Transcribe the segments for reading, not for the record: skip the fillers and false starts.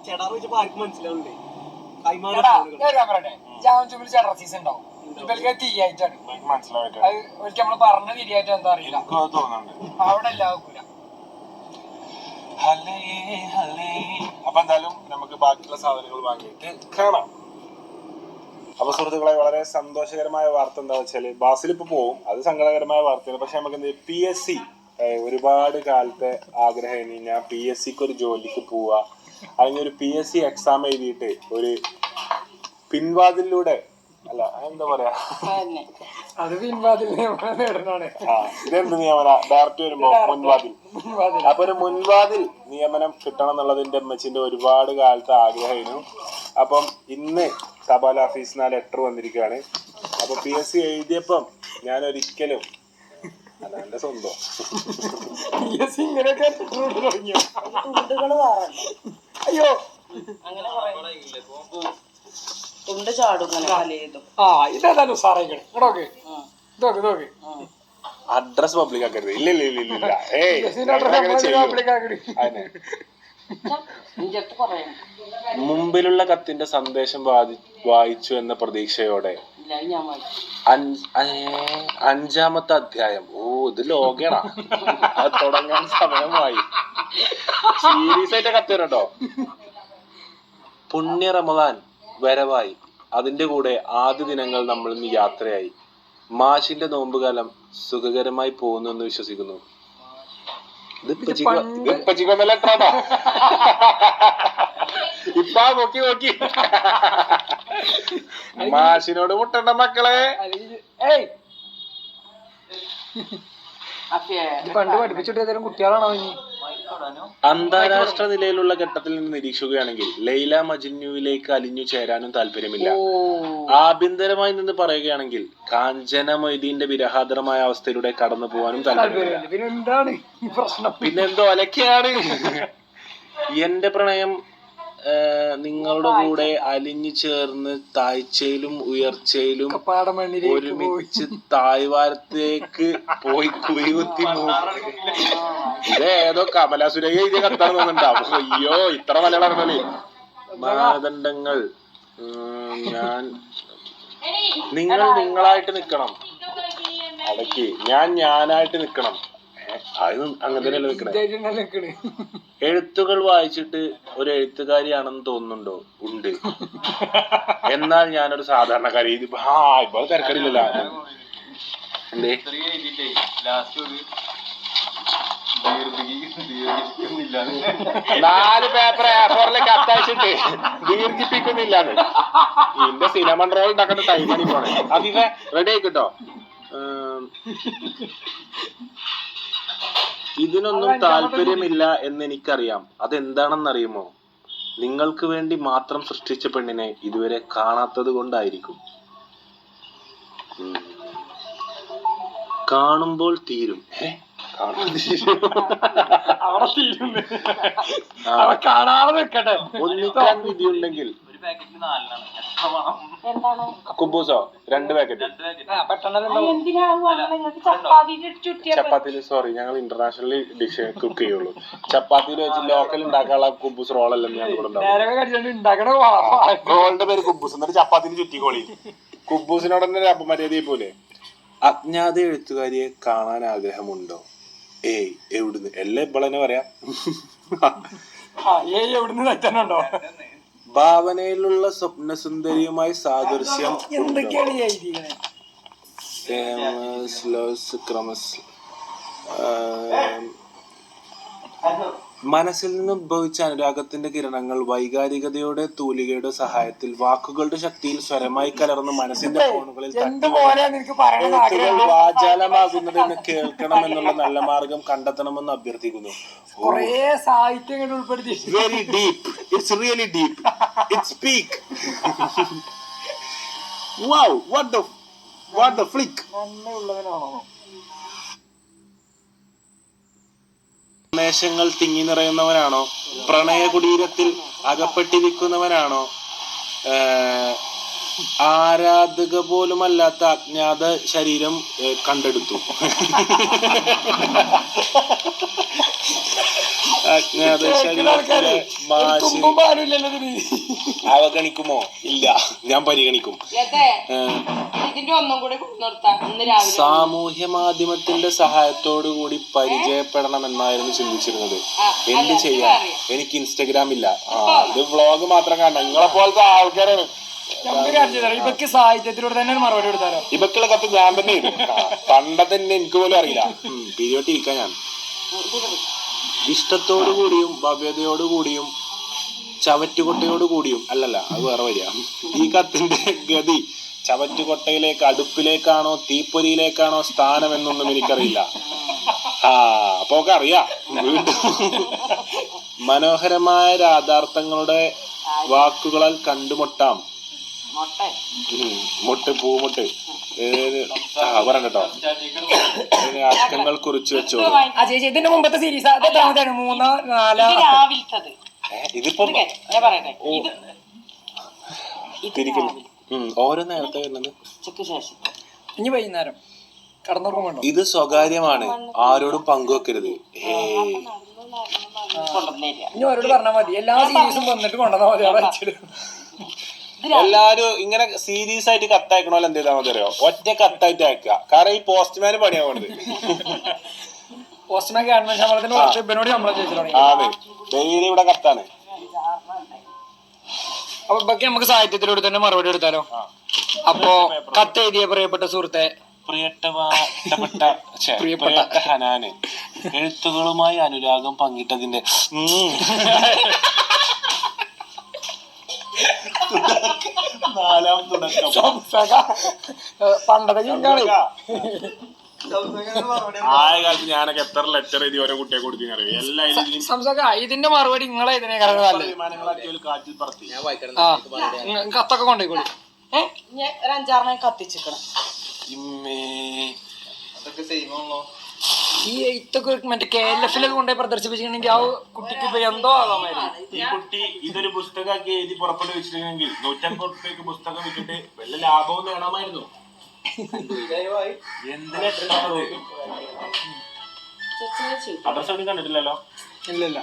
ചേട്ടാ ചോദിച്ചപ്പോ ആർക്കും മനസ്സിലാവുന്നില്ലേ? നമ്മള് പറഞ്ഞ തിരിയായിട്ട് എന്താ അറിയില്ല, അവിടെ എല്ലാവരും. അപ്പൊ എന്തായാലും നമുക്ക് ബാക്കിയുള്ള സാധനങ്ങൾ വാങ്ങിയിട്ട് കാണാം. അപ്പൊ സുഹൃത്തുക്കളെ, വളരെ സന്തോഷകരമായ വാർത്ത എന്താ വെച്ചാല് ബാസിൽ ഇപ്പൊ പോവും, അത് സങ്കടകരമായ വാർത്തയാണ്. പക്ഷെ നമുക്ക് എന്ത് PSC ഒരുപാട് കാലത്തെ ആഗ്രഹം, ഞാൻ PSCക്ക് ഒരു ജോലിക്ക് പോവാ, അല്ലെങ്കിൽ ഒരു PSC എക്സാം എഴുതിയിട്ട് ഒരു പിൻവാതിലൂടെ അല്ല എന്താ പറയാ, അത് പിൻവാതിലാണ്. ഇതെന്ത് നിയമന ഡയറക്റ്റ് വരുമ്പോ മുൻവാതിൽ. അപ്പൊ ഒരു മുൻവാതിൽ നിയമനം കിട്ടണം എന്നുള്ളത് എന്റെ അമ്മച്ചിന്റെ ഒരുപാട് കാലത്തെ ആഗ്രഹമായിരുന്നു. അപ്പം ഇന്ന് തപാൽ ഓഫീസിൽ നിന്ന് ലെറ്റർ വന്നിരിക്കുകയാണ്. അപ്പൊ PSC എഴുതിയപ്പം ഞാൻ ഒരിക്കലും അല്ല, എന്റെ സ്വന്തം അയ്യോ തുണ്ട് ചാടും ഇതേതായാലും സാറേ അഡ്രസ് പബ്ലിക് ആക്കരുത്. ഇല്ല ഇല്ല ഇല്ല ഇല്ല മുമ്പിലുള്ള കത്തിന്റെ സന്ദേശം വായിച്ചു എന്ന പ്രതീക്ഷയോടെ 5-ാമത്തെ അധ്യായം. ഓ, ഇത് ലോകേണ അത് തുടങ്ങാൻ സമയമായി. സീരിയസ് ആയിട്ട് കത്തിരട്ടോ. പുണ്യ റമദാൻ വരവായി. അതിന്റെ കൂടെ ആദ്യ ദിനങ്ങൾ നമ്മൾ ഇന്ന് യാത്രയായി. മാഷിന്റെ നോമ്പുകാലം സുഖകരമായി പോകുന്നു എന്ന് വിശ്വസിക്കുന്നു. ഇപ്പാ നോക്കി നോക്കി മാഷിനോട് മുട്ടണ്ട മക്കളെ. പണ്ട് പഠിപ്പിച്ചിട്ട് ഏതായാലും കുട്ടികളാണോ? അന്താരാഷ്ട്ര നിലയിലുള്ള ഘട്ടത്തിൽ നിന്ന് നിരീക്ഷിക്കുകയാണെങ്കിൽ ലൈല മജ്നുവിലേക്ക് അലിഞ്ഞു ചേരാനും താല്പര്യമില്ല. ആഭ്യന്തരമായി നിന്ന് പറയുകയാണെങ്കിൽ കാഞ്ചന മൊയ്തീന്റെ വിരഹാതരമായ അവസ്ഥയിലൂടെ കടന്നു പോകാനും താല്പര്യമില്ല. പിന്നെന്തോ ഒലക്കെയാണ്. എന്റെ പ്രണയം നിങ്ങളുടെ കൂടെ അലിഞ്ഞു ചേർന്ന് താഴ്ചയിലും ഉയർച്ചയിലും ഒരുമിച്ച് തായ്വാരത്തേക്ക് പോയി കുഴികുത്തി. ഇതേതോ കമലാസുരയ്യ എഴുതിയ കത്താണ് തോന്നുന്നുണ്ടാവും. അയ്യോ, ഇത്ര മലയാളമല്ലേ. മാനദണ്ഡങ്ങൾ നിങ്ങൾ നിങ്ങളായിട്ട് നിക്കണം. അടക്കി ഞാനായിട്ട് നിക്കണം. അത് അങ്ങനെ തന്നെയല്ല നിക്കണേ. എഴുത്തുകൾ വായിച്ചിട്ട് ഒരു എഴുത്തുകാരിയാണെന്ന് തോന്നുന്നുണ്ടോ? ഉണ്ട്. എന്നാൽ ഞാനൊരു സാധാരണക്കാരി. ഇപ്പൊ തിരക്കടില്ലല്ലോ. എന്തേ 4 പേപ്പർ A4 കത്തയച്ചിട്ട് ദീർഘിപ്പിക്കുന്നില്ലാന്ന്. ഇതിന്റെ സിനിമ റോൾ ഉണ്ടാക്കേണ്ട ടൈമാണ് പോണേ. അതിനെ റെഡി ആയിക്കിട്ടോ. ഇതിനൊന്നും താല്പര്യമില്ല എന്നെനിക്കറിയാം. അതെന്താണെന്നറിയുമോ? നിങ്ങൾക്ക് വേണ്ടി മാത്രം സൃഷ്ടിച്ച പെണ്ണിനെ ഇതുവരെ കാണാത്തത് കൊണ്ടായിരിക്കും. കാണുമ്പോൾ തീരും. ഒന്നിക്കാൻ വിധിയുണ്ടെങ്കിൽ കുബൂസോ 2 പാക്കറ്റ് ചപ്പാത്തിയിൽ. സോറി, ഞങ്ങൾ ഇന്റർനാഷണലി ഡിഷ് കുക്ക് ചെയ്യുള്ളൂ. ചപ്പാത്തിയിൽ വെച്ച് ലോക്കൽ ഉണ്ടാക്കാനുള്ള കുബൂസ് റോളല്ലെന്ന് ഞാൻ ഇവിടെ റോളിന്റെ പേര് കുബൂസ്. എന്നിട്ട് ചപ്പാത്തിന് ചുറ്റിക്കോളി. കുബൂസിനോട് തന്നെ അപമര്യാദയെ പോലെ. അജ്ഞാത എഴുത്തുകാരിയെ കാണാൻ ആഗ്രഹമുണ്ടോ? ഏയ്, എവിടുന്ന്? എല്ലാം ഇപ്പോഴെന്നെ പറയാം. ഭാവനയിലുള്ള സ്വപ്നസുന്ദരിയുമായി സാദൃശ്യം. മനസ്സിൽ നിന്ന് ഉദ്ഭവിച്ച അനുരാഗത്തിന്റെ കിരണങ്ങൾ വൈകാരികതയുടെ തൂലികയുടെ സഹായത്തിൽ വാക്കുകളുടെ ശക്തിയിൽ സ്വരമായി കലർന്ന് മനസ്സിന്റെ ഫോണുകളിൽ എഴുത്തുകൾ വാചാലമാകുന്നതെന്ന് കേൾക്കണമെന്നുള്ള നല്ല മാർഗം കണ്ടെത്തണമെന്ന് അഭ്യർത്ഥിക്കുന്നു. Very deep. It's really deep. It's peak. Wow, what the Flick. സന്ദേശങ്ങൾ തിങ്ങി നിറയുന്നവനാണോ? പ്രണയ കുടീരത്തിൽ അകപ്പെട്ടിരിക്കുന്നവനാണോ? ആരാധക പോലുമല്ലാത്ത അജ്ഞാത ശരീരം കണ്ടെടുത്തു. അജ്ഞാത ശരീരത്തിലെ മാഷ് അവഗണിക്കുമോ? ഇല്ല, ഞാൻ പരിഗണിക്കും. സാമൂഹ്യ മാധ്യമത്തിന്റെ സഹായത്തോടു കൂടി പരിചയപ്പെടണമെന്നായിരുന്നു ചിന്തിച്ചിരുന്നത്. എന്ത് ചെയ്യാൻ, എനിക്ക് ഇൻസ്റ്റഗ്രാം ഇല്ല. ഇത് വ്ളോഗ് മാത്രം കാണണം. നിങ്ങളെ പോലത്തെ ആൾക്കാരാണ്. ഇവക്ക് സാഹിത്യത്തിലൂടെ തന്നെ മറുപടി കൊടുത്താലോ? ഇവക്കുള്ള കത്ത് ഞാൻ തന്നെ ചെയ്തു. പണ്ടത്തന്നെ എനിക്ക് പോലും അറിയില്ല. പിരിയോട്ടിരിക്കാം ഞാൻ. ഇഷ്ടത്തോടു കൂടിയും ഭവ്യതയോടു കൂടിയും ചവറ്റുകൊട്ടയോട് കൂടിയും അല്ലല്ല, അത് വേറെ വരിക. ഈ കത്തിന്റെ ഗതി ചവറ്റുകൊട്ടയിലേക്ക്, അടുപ്പിലേക്കാണോ തീപ്പൊരിയിലേക്കാണോ സ്ഥാനം എന്നൊന്നും എനിക്കറിയില്ല. അപ്പൊ ഒക്കെ അറിയാം. മനോഹരമായ രാധാർത്ഥങ്ങളുടെ വാക്കുകളാൽ കണ്ടുമുട്ടാം. പൂമുട്ട് പറഞ്ഞോ. അക്കങ്ങൾ കുറിച്ച് വെച്ചോളൂ. ഇതിന്റെ മുമ്പത്തെ സീരീസ് മൂന്നോ നാലോ. ഇതിപ്പോ ഓരോ നേരത്തെ വരുന്നത് ഇനി വൈകുന്നേരം കടന്നുറങ്ങുന്നുണ്ടോ? ഇത് സ്വകാര്യമാണ്, ആരോടും പങ്കുവെക്കരുത്. ഇനി അവരോട് പറഞ്ഞാൽ മതി. എല്ലാ സീരീസും വന്നിട്ട് കൊണ്ടുവന്നാൽ മതി. അവിടെ എല്ലാരും ഇങ്ങനെ സീരിയസ് ആയിട്ട് കത്തയക്കണോല്ലോ. എന്ത് ചെയ്താൽ മതി അറിയോ? ഒറ്റ കത്തായിട്ട് അയക്കുക. കാരണം ഈ പോസ്റ്റ്മാന് പണിയാ പോണത്. പോസ്റ്റ്മാൻ ഗവൺമെന്റ് ശമ്പളത്തിന് ശമ്പളം ചോദിച്ചു. അതെ, ഡെയിലി ഇവിടെ കത്താണ്. അപ്പൊ ബാക്കി നമുക്ക് സാഹിത്യത്തിലൂടെ തന്നെ മറുപടി എടുത്താലോ? അപ്പോ കത്ത് എഴുതിയ പ്രിയപ്പെട്ട സുഹൃത്തെ, പ്രിയപ്പെട്ട ഹനാന്, എഴുത്തുകളുമായി അനുരാഗം പങ്കിട്ടതിന്റെ നാലാം തുടക്കം. പണ്ടത്തെ ചിങ്കാളി ആയ കാലത്ത് ഞാനൊക്കെ എത്ര ലെറ്റർ എഴുതി ഓരോ കുട്ടിയെ കൊടുത്തിനറിയാം. ഇതിന്റെ മറുപടി നിങ്ങളെ ഇതിനെ കാറ്റിൽ പറത്തി കത്തൊക്കെ കൊണ്ടുപോയിക്കോളി. ഒരു 5-6 കത്തിച്ചിക്കണം. ഈ എഴുത്തൊക്കെ മറ്റേ KLF-ലൊക്കെ കൊണ്ടുപോയി പ്രദർശിപ്പിച്ചിട്ടുണ്ടെങ്കിൽ ആ കുട്ടിക്ക് ഇപ്പൊ എന്തോ ആകാമായിരുന്നു. ഈ കുട്ടി ഇതൊരു പുസ്തകമാക്കി എഴുതി പുറപ്പെട്ട് വെച്ചിട്ടുണ്ടെങ്കിൽ 150 രൂപയ്ക്ക് പുസ്തകം വിട്ടിട്ട് വല്ല ലാഭവും നേടാമായിരുന്നു. അഡ്രസ് ഒന്നും കണ്ടിട്ടില്ലല്ലോ. ഇല്ലല്ല.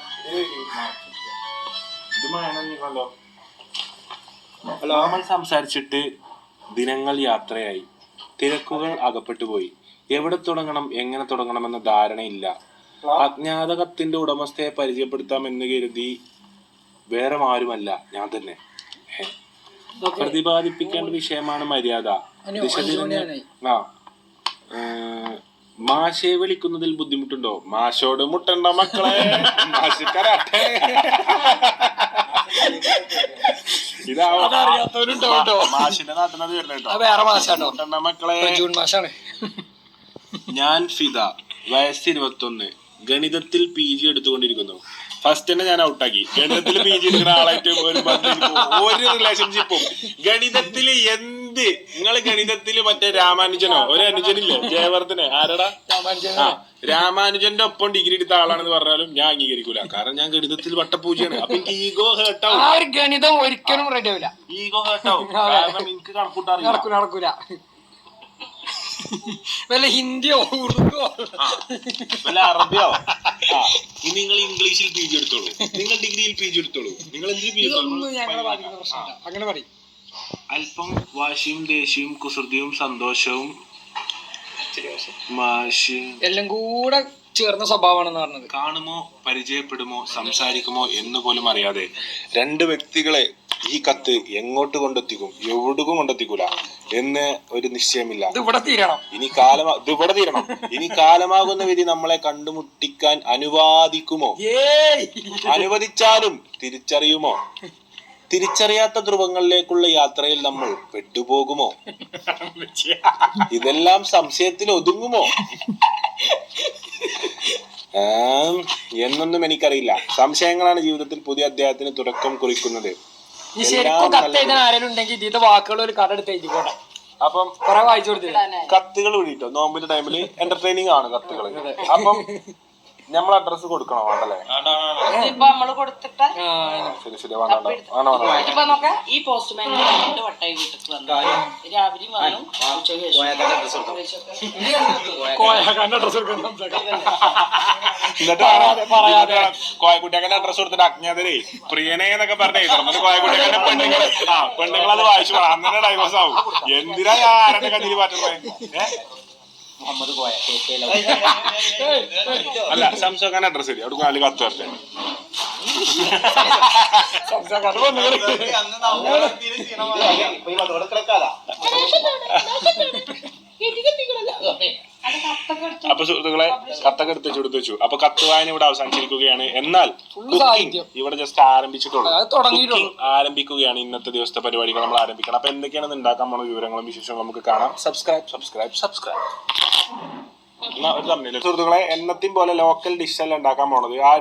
ഇത് വേണമെന്നോ. നമ്മൾ സംസാരിച്ചിട്ട് ദിനങ്ങൾ യാത്രയായി. തിരക്കുകൾ അകപ്പെട്ടു പോയി. എവിടെ തുടങ്ങണം, എങ്ങനെ തുടങ്ങണമെന്ന ധാരണയില്ല. അജ്ഞാത കത്തിന്റെ ഉടമസ്ഥയെ പരിചയപ്പെടുത്താമെന്ന് കരുതി വേറെ ആരുമല്ല, ഞാൻ തന്നെ. പ്രതിപാദിപ്പിക്കേണ്ട വിഷയമാണ് മര്യാദ. മാഷെ വിളിക്കുന്നതിൽ ബുദ്ധിമുട്ടുണ്ടോ? മാഷോട് മുട്ടണ്ട മക്കളെ. മാഷിക്കരാട്ടെ. മാഷിന്റെ നാട്ടിനത് വരണോ മക്കളെ. ഞാൻ ഫിദ, വയസ്സ് 21, ഗണിതത്തിൽ PG എടുത്തുകൊണ്ടിരിക്കുന്നു. ഫസ്റ്റ് തന്നെ ഞാൻ ഔട്ടാക്കി. ഗണിതത്തിൽ PG എടുക്കുന്ന ആളായിട്ട് ഒരു റിലേഷൻഷിപ്പും. ഗണിതത്തില് എന്ത് നിങ്ങള് ഗണിതത്തില് മറ്റേ രാമാനുജനോ ഒരു അനുജനില്ലേ, ജയവർദ്ധനെ, ആരടാ രാമാനുജന്റെ ഒപ്പം ഡിഗ്രി എടുത്ത ആളാണെന്ന് പറഞ്ഞാലും ഞാൻ അംഗീകരിക്കൂല. കാരണം ഞാൻ ഗണിതത്തിൽ വട്ടപൂജയാണ്. അപ്പൊ എനിക്ക് ഈഗോ ഹേർട്ടാവും. ഗണിതം ഒരിക്കലും റെഡി ആവില്ല. ഈഗോ ഹേർട്ടാവും. കാരണം എനിക്ക് നടക്കൂല. വല്ല ഹിന്ദിയോ ഉറുദോ വല്ല അറബിയോ. ഇനി നിങ്ങൾ ഇംഗ്ലീഷിൽ PG എടുത്തോളൂ, നിങ്ങൾ ഡിഗ്രിയിൽ PG എടുത്തോളൂ, നിങ്ങൾ എന്തിനു PG എടുത്തോളൂ. അങ്ങനെ പറയും. അല്പം വാശിയും ദേഷ്യവും കുസൃതിയും സന്തോഷവും എല്ലാം കൂടെ ചേർന്ന സ്വഭാവമാണെന്ന് പറഞ്ഞത്. കാണുമോ, പരിചയപ്പെടുമോ, സംസാരിക്കുമോ എന്ന് പോലും അറിയാതെ രണ്ട് വ്യക്തികളെ ഈ കത്ത് എങ്ങോട്ട് കൊണ്ടെത്തിക്കും, എവിടേക്കും കൊണ്ടെത്തിക്കൂല എന്ന് ഒരു നിശ്ചയമില്ല. ഇതിവിടെ തീരണം. ഇനി കാലമാകുന്ന വിധി നമ്മളെ കണ്ടുമുട്ടിക്കാൻ അനുവാദിക്കുമോ? അനുവദിച്ചാലും തിരിച്ചറിയുമോ? തിരിച്ചറിയാത്ത ധ്രുവങ്ങളിലേക്കുള്ള യാത്രയിൽ നമ്മൾ പെട്ടുപോകുമോ? ഇതെല്ലാം സംശയത്തിൽ ഒതുങ്ങുമോ എന്നൊന്നും എനിക്കറിയില്ല. സംശയങ്ങളാണ് ജീവിതത്തിൽ പുതിയ അധ്യായത്തിന് തുടക്കം കുറിക്കുന്നത്. വാക്കുകൾ ഒരു കട എടുത്ത് എഴുതിക്കോട്ടെ. അപ്പം കുറെ വായിച്ചു കൊടുത്തില്ല. കത്തുകൾ വിളിട്ടോ. നോമ്പിന്റെ ടൈമില് എന്റർടൈനിങ് ആണ് കത്തുകൾ. അപ്പം നമ്മൾ അഡ്രസ് കൊടുക്കണോ വേണ്ടല്ലേ? ഇതിപ്പോ നമ്മള് കൊടുത്തിട്ട് ശരി ശരി വേണ്ട ഇതിപ്പോ നോക്കാം. ഈ പോസ്റ്റ്മാനിന് 2 വട്ടായി വീട്ടിൽ വന്നു. രാവിലെയും വന്നു, ഉച്ചയ്ക്ക് ശേഷം. കോയക്കുട്ടിയൊക്കെ അഡ്രസ് കൊടുത്തിട്ട് അജ്ഞാതരേ പ്രിയനെ എന്നൊക്കെ പറഞ്ഞേ കോയക്കുട്ടിയൊക്കെ പെണ്ണുങ്ങൾ അത് വായിച്ചു പോണം. അന്നെ ഡൈവേഴ്സ് ആവും. എന്തിനാ ഞാൻ ആരുടെ കയ്യിൽ മാറ്റുന്നത്? അല്ല സംസാക്കാൻ അഡ്രസ് ശരി അവിടെ നാല് കത്ത് വരട്ടെ. അപ്പൊ സുഹൃത്തുക്കളെ കത്തൊക്കെ എടുത്തു വെച്ചു. അപ്പൊ കത്ത് വായന ഇവിടെ അവസാനിച്ചിരിക്കുകയാണ്. എന്നാൽ ഇവിടെ ജസ്റ്റ് ആരംഭിച്ചിട്ടുള്ളൂ. ആരംഭിക്കുകയാണ്. ഇന്നത്തെ ദിവസത്തെ പരിപാടികൾ നമ്മൾ ആരംഭിക്കണം. അപ്പൊ എന്തൊക്കെയാണ് ഉണ്ടാക്കാൻ പോണ വിവരങ്ങളും വിശേഷങ്ങളും നമുക്ക് കാണാം. സബ്സ്ക്രൈബ്. സുഹൃത്തുക്കളെ എന്നത്തെയും പോലെ ലോക്കൽ ഡിഷ് അല്ല ഉണ്ടാക്കാൻ പോണത്. ആരും